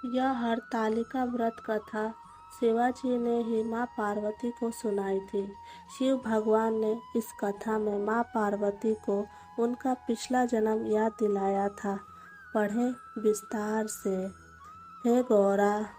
यह हरतालिका व्रत कथा शिवाजी ने ही माँ पार्वती को सुनाई थी। शिव भगवान ने इस कथा में माँ पार्वती को उनका पिछला जन्म याद दिलाया था। पढ़ें विस्तार से। हे गौरा,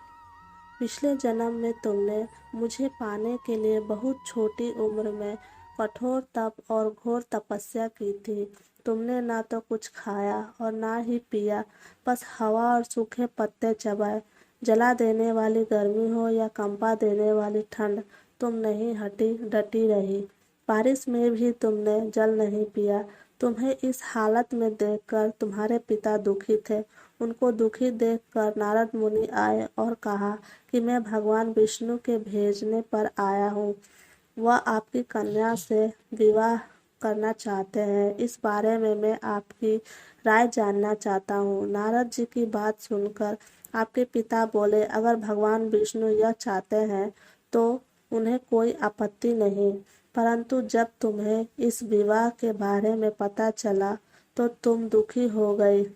पिछले जन्म में तुमने मुझे पाने के लिए बहुत छोटी उम्र में कठोर तप और घोर तपस्या की थी। तुमने ना तो कुछ खाया और ना ही पिया, बस हवा और सूखे पत्ते चबाए। जला देने वाली गर्मी हो या कंपा देने वाली ठंड, तुम नहीं हटी, डटी रही। बारिश में भी तुमने जल नहीं पिया। तुम्हें इस हालत में देखकर तुम्हारे पिता दुखी थे। उनको दुखी देखकर नारद मुनि आए और कहा कि मैं भगवान विष्णु के भेजने पर आया हूँ। वह आपकी कन्या से विवाह करना चाहते हैं। इस बारे में मैं आपकी राय जानना चाहता हूँ। नारद जी की बात सुनकर आपके पिता बोले, अगर भगवान विष्णु यह चाहते हैं तो उन्हें कोई आपत्ति नहीं, परंतु जब तुम्हें इस विवाह के बारे में पता चला तो तुम दुखी हो गई।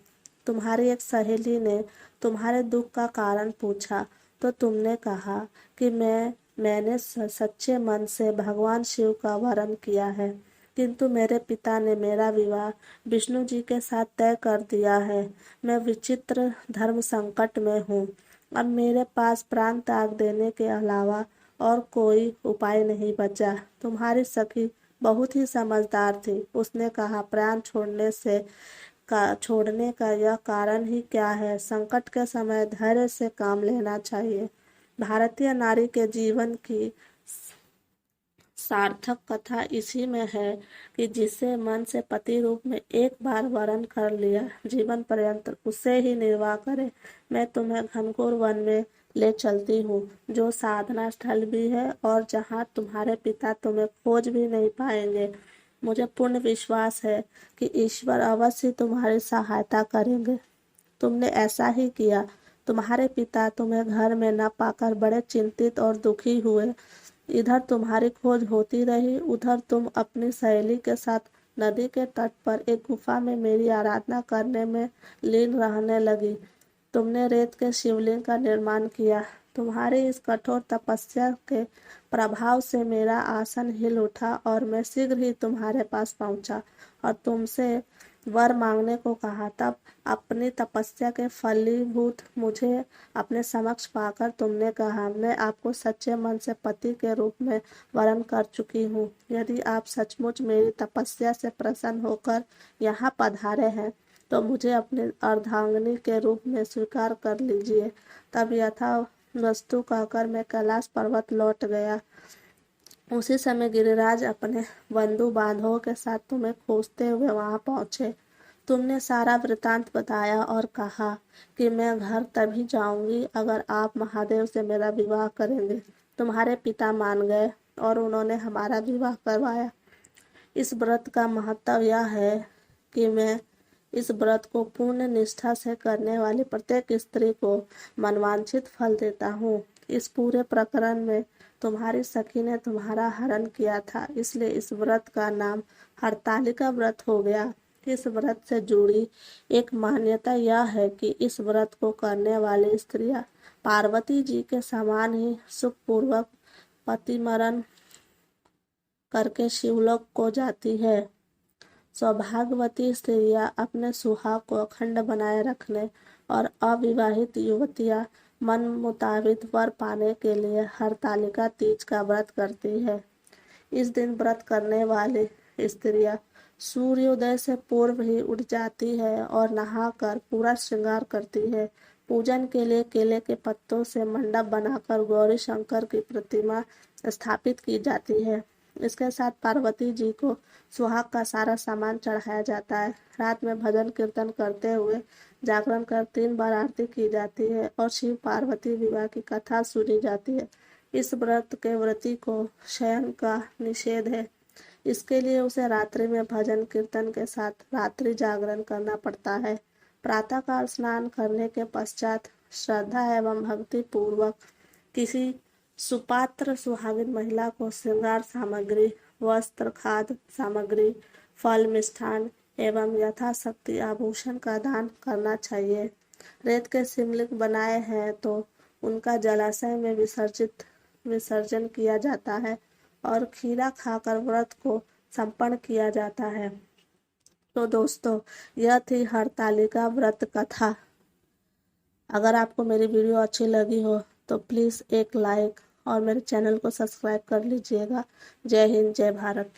तुम्हारी एक सहेली ने तुम्हारे दुख का कारण पूछा तो तुमने कहा कि मैंने सच्चे मन से भगवान शिव का वरण किया है, किंतु मेरे पिता ने मेरा विवाह विष्णु जी के साथ तय कर दिया है। मैं विचित्र धर्म संकट में हूँ। अब मेरे पास प्राण त्याग देने के अलावा और कोई उपाय नहीं बचा। तुम्हारी सखी बहुत ही समझदार थी। उसने कहा, प्राण छोड़ने का यह कारण ही क्या है? संकट के समय धैर्य से काम लेना चाहिए। भारतीय नारी के जीवन की सार्थक कथा इसी में है कि जिसे मन से पति रूप में एक बार वरण कर लिया, जीवन पर्यंत उसे ही निर्वाह करे। मैं तुम्हें घनघोर वन में ले चलती हूँ, जो साधना स्थल भी है और जहाँ तुम्हारे पिता तुम्हें खोज भी नहीं पाएंगे। मुझे पूर्ण विश्वास है कि ईश्वर अवश्य तुम्हारी सहायता करेंगे। तुमने ऐसा ही किया। तुम्हारे पिता तुम्हें घर में न पाकर बड़े चिंतित और दुखी हुए। इधर तुम्हारी खोज होती रही, उधर तुम अपनी सहेली के साथ नदी के तट पर एक गुफा में मेरी आराधना करने में लीन रहने लगी। तुमने रेत के शिवलिंग का निर्माण किया। तुम्हारी इस कठोर तपस्या के प्रभाव से मेरा आसन हिल उठा और मैं शीघ्र ही तुम्हारे पास पहुंचा और तुमसे वर मांगने को कहा। तब अपनी तपस्या के फलीभूत मुझे अपने समक्ष पाकर तुमने कहा, मैं आपको सच्चे मन से पति के रूप में वरण कर चुकी हूँ। यदि आप सचमुच मेरी तपस्या से प्रसन्न होकर यहाँ पधारे हैं तो मुझे अपने अर्धांगिनी के रूप में स्वीकार कर लीजिए। तब यथा वस्तु कहकर मैं कैलाश पर्वत लौट गया। उसी समय गिरिराज अपने बंधु बांधवों के साथ तुम्हें खोजते हुए वहां पहुंचे। तुमने सारा वृतांत बताया और कहा कि मैं घर तभी जाऊंगी अगर आप महादेव से मेरा विवाह करेंगे। तुम्हारे पिता मान गए और उन्होंने हमारा विवाह करवाया। इस व्रत का महत्व यह है कि मैं इस व्रत को पूर्ण निष्ठा से करने वाली प्रत्येक स्त्री को मनवांछित फल देता हूँ। इस पूरे प्रकरण में तुम्हारी सखी ने तुम्हारा हरण किया था, इसलिए इस व्रत का नाम हरतालिका व्रत हो गया। इस व्रत से जुड़ी एक मान्यता यह है कि इस व्रत को करने वाली स्त्रियां पार्वती जी के समान ही सुखपूर्वक पतिमरण करके शिवलोक को जाती है। सौभाग्यवती स्त्रियां अपने सुहाग को अखंड बनाए रखने और अविवाहित युवतियां मन मुताबिक वर पाने के लिए हरतालिका तीज का व्रत करती है। इस दिन व्रत करने वाली स्त्रियां सूर्योदय से पूर्व ही उठ जाती है और नहाकर पूरा श्रृंगार करती है। पूजन के लिए केले के पत्तों से मंडप बनाकर गौरी शंकर की प्रतिमा स्थापित की जाती है। इसके साथ पार्वती जी को सुहाग का सारा सामान चढ़ाया जाता है। रात में भजन कीर्तन करते हुए जागरण कर 3 बार आरती की जाती है और शिव पार्वती विवाह की कथा सुनी जाती है। इस व्रत के व्रती को शयन का निषेध है। इसके लिए उसे रात्रि में भजन कीर्तन के साथ रात्रि जागरण करना पड़ता है। प्रातःकाल स्नान करने के पश्चात श्रद्धा एवं भक्ति पूर्वक किसी सुपात्र सुहागिन महिला को श्रृंगार सामग्री, वस्त्र, खाद्य सामग्री, फल, मिष्ठान एवं यथाशक्ति आभूषण का दान करना चाहिए। रेत के शिवलिंग बनाए हैं तो उनका जलाशय में विसर्जन किया जाता है और खीरा खाकर व्रत को संपन्न किया जाता है। तो दोस्तों, यह थी हरतालिका व्रत कथा। अगर आपको मेरी वीडियो अच्छी लगी हो तो प्लीज़ एक लाइक और मेरे चैनल को सब्सक्राइब कर लीजिएगा। जय हिंद, जय भारत।